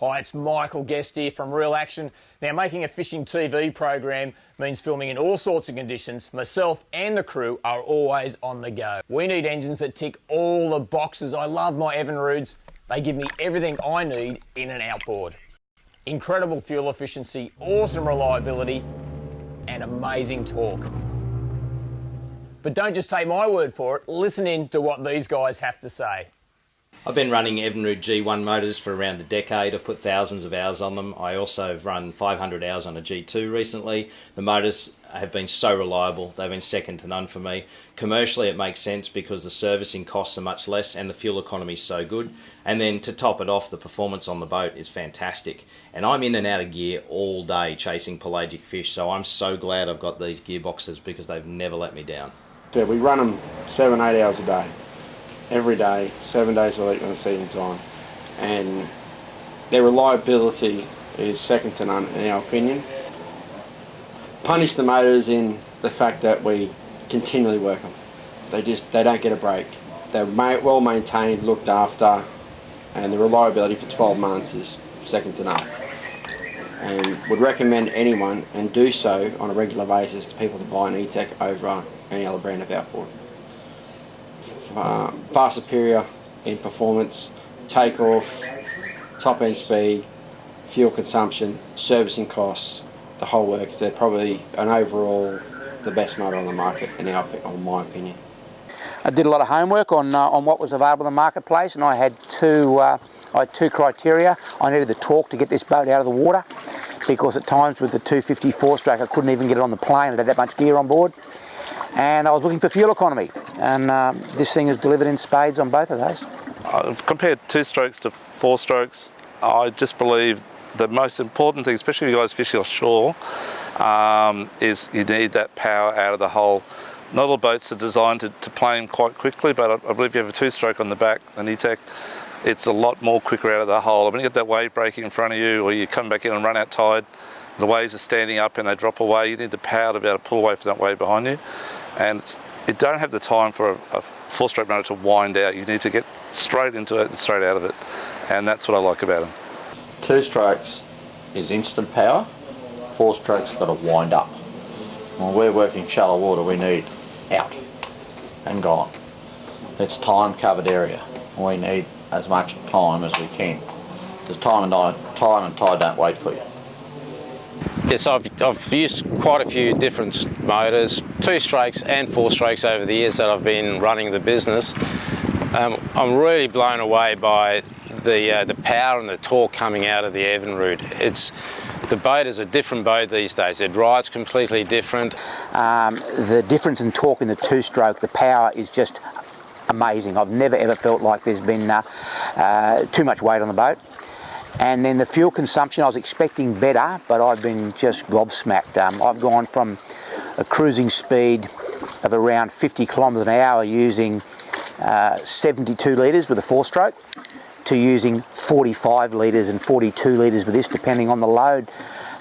Hi, it's Michael Guest here from Real Action. Now, making a fishing TV program means filming in all sorts of conditions. Myself and the crew are always on the go. We need engines that tick all the boxes. I love my Evinrudes. They give me everything I need in an outboard. Incredible fuel efficiency, awesome reliability, and amazing torque. But don't just take my word for it. Listen in to what these guys have to say. I've been running Evinrude G1 motors for around a decade. I've put thousands of hours on them. I also have run 500 hours on a G2 recently. The motors have been so reliable. They've been second to none for me. Commercially, it makes sense because the servicing costs are much less and the fuel economy is so good. And then to top it off, the performance on the boat is fantastic. And I'm in and out of gear all day chasing pelagic fish, so I'm so glad I've got these gearboxes because they've never let me down. Yeah, we run them 7-8 hours a day. Every day, 7 days a week in the season time, and their reliability is second to none in our opinion. Punish the motors in the fact that we continually work them. They don't get a break. They're well maintained, looked after, and the reliability for 12 months is second to none. And would recommend anyone, and do so on a regular basis, to people to buy an E-Tech over any other brand of outboard. Far superior in performance, takeoff, top end speed, fuel consumption, servicing costs, the whole works. They're probably an overall the best motor on the market in my opinion. I did a lot of homework on what was available in the marketplace, and I had two criteria. I needed the torque to get this boat out of the water, because at times with the 250 4-stroke I couldn't even get it on the plane. It had that much gear on board. And I was looking for fuel economy, and this thing is delivered in spades on both of those. I've compared 2-strokes to 4-strokes. I just believe the most important thing, especially if you guys fish offshore, is you need that power out of the hull. Not all boats are designed to plane quite quickly, but I believe if you have a 2-stroke on the back, an E-Tech, it's a lot more quicker out of the hull. When you get that wave breaking in front of you, or you come back in and run out tide, the waves are standing up and they drop away, you need the power to be able to pull away from that wave behind you. And you don't have the time for a 4-stroke motor to wind out. You need to get straight into it and straight out of it. And that's what I like about them. 2-strokes is instant power. 4-strokes got to wind up. When we're working shallow water, we need out and gone. It's time covered area. We need as much time as we can. Because time and tide don't wait for you. Yes, I've used quite a few different motors, 2-strokes and 4-strokes over the years that I've been running the business. I'm really blown away by the power and the torque coming out of the Evinrude. The boat is a different boat these days. It rides completely different. The difference in torque in the 2-stroke, the power is just amazing. I've never ever felt like there's been too much weight on the boat. And then the fuel consumption, I was expecting better, but I've been just gobsmacked. I've gone from a cruising speed of around 50 kilometres an hour using 72 litres with a 4-stroke to using 45 litres and 42 litres with this, depending on the load.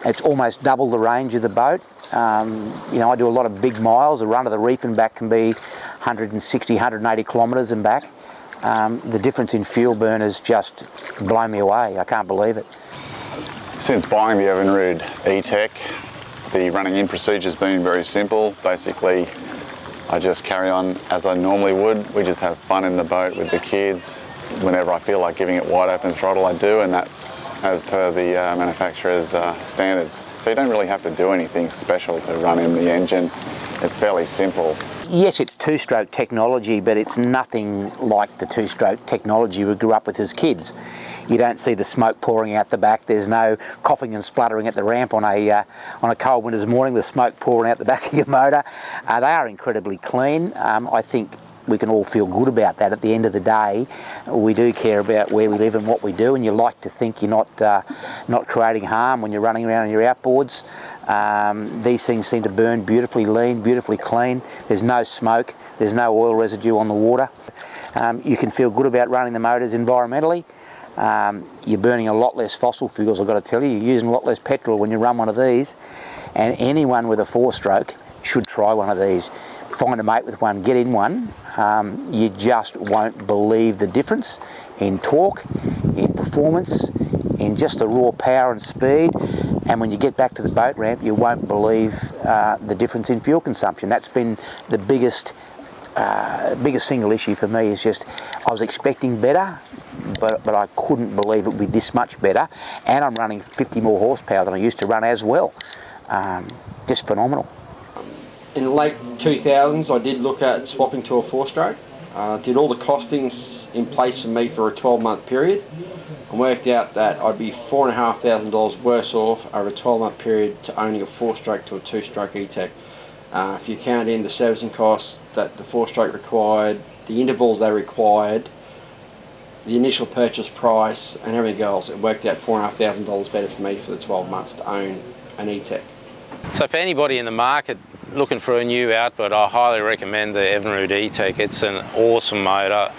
It's almost double the range of the boat. You know, I do a lot of big miles. The run of the reef and back can be 160, 180 kilometres and back. The difference in fuel burn has just blown me away. I can't believe it. Since buying the Evinrude E-Tech, the running in procedure has been very simple. Basically, I just carry on as I normally would. We just have fun in the boat with the kids. Whenever I feel like giving it wide open throttle, I do, and that's as per the manufacturer's standards. So you don't really have to do anything special to run in the engine. It's fairly simple. Yes, it's 2-stroke technology, but it's nothing like the 2-stroke technology we grew up with as kids. You don't see the smoke pouring out the back. There's no coughing and spluttering at the ramp on a cold winter's morning with smoke pouring out the back of your motor. They are incredibly clean. I think we can all feel good about that. At the end of the day, we do care about where we live and what we do, and you like to think you're not creating harm when you're running around on your outboards. These things seem to burn beautifully lean, beautifully clean. There's no smoke, there's no oil residue on the water. You can feel good about running the motors environmentally. You're burning a lot less fossil fuels, I've got to tell you. You're using a lot less petrol when you run one of these, and anyone with a 4-stroke should try one of these. Find a mate with one, get in one. You just won't believe the difference in torque, in performance, in just the raw power and speed. And when you get back to the boat ramp, you won't believe the difference in fuel consumption. That's been the biggest single issue for me. Is just I was expecting better, but I couldn't believe it would be this much better. And I'm running 50 more horsepower than I used to run as well. Just phenomenal. In the late 2000s, I did look at swapping to a 4-stroke. Did all the costings in place for me for a 12-month period, and worked out that I'd be $4,500 worse off over a 12-month period to owning a 4-stroke to a 2-stroke E-Tech. If you count in the servicing costs that the 4-stroke required, the intervals they required, the initial purchase price and everything else, it worked out $4,500 better for me for the 12 months to own an E-Tech. So for anybody in the market looking for a new outboard, I highly recommend the Evinrude E-Tech. It's an awesome motor.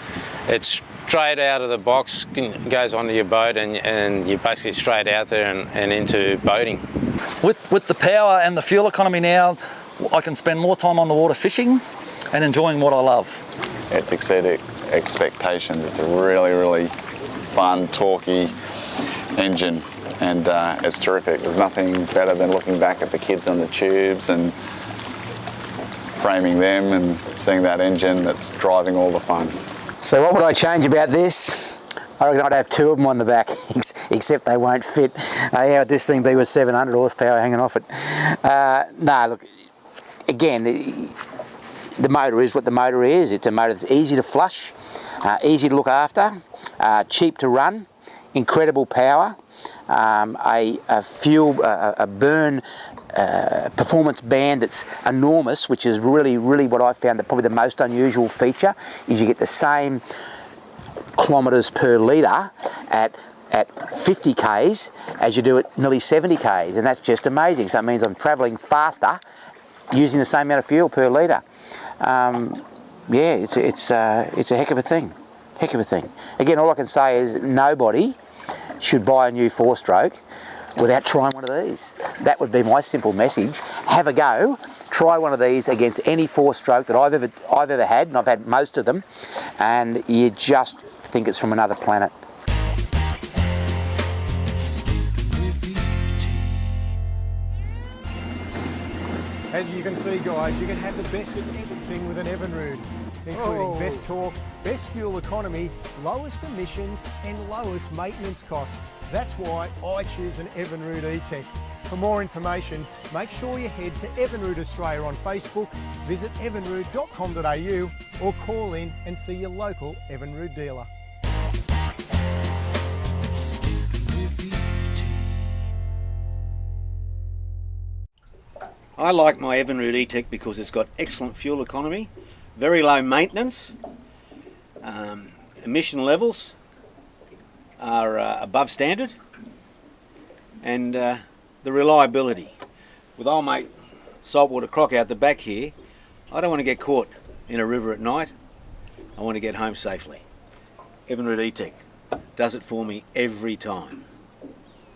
It's straight out of the box, goes onto your boat, and you're basically straight out there and into boating. With the power and the fuel economy now, I can spend more time on the water fishing and enjoying what I love. It's exceeded expectations. It's a really, really fun, torquey engine, and it's terrific. There's nothing better than looking back at the kids on the tubes and framing them and seeing that engine that's driving all the fun. So what would I change about this? I reckon I'd have 2 of them on the back, except they won't fit. How would this thing be with 700 horsepower hanging off it? No, look, again, the motor is what the motor is. It's a motor that's easy to flush, easy to look after, cheap to run, incredible power, a burn performance band that's enormous, which is really what I found that probably the most unusual feature is you get the same kilometres per litre at 50 k's as you do at nearly 70 k's, and that's just amazing. So it means I'm travelling faster using the same amount of fuel per litre. Yeah, it's a heck of a thing. Again, all I can say is nobody should buy a new 4-stroke without trying one of these. That would be my simple message. Have a go, try one of these against any 4-stroke that I've ever had, and I've had most of them, and you just think it's from another planet. As you can see, guys, you can have the best of everything with an Evinrude, including best torque, best fuel economy, lowest emissions and lowest maintenance costs. That's why I choose an Evinrude E-Tech. For more information, make sure you head to Evinrude Australia on Facebook, visit evinrude.com.au or call in and see your local Evinrude dealer. I like my Evinrude E-Tech because it's got excellent fuel economy, very low maintenance, emission levels are above standard, and the reliability. With old mate Saltwater Croc out the back here, I don't want to get caught in a river at night. I want to get home safely. Evinrude E-Tech does it for me every time.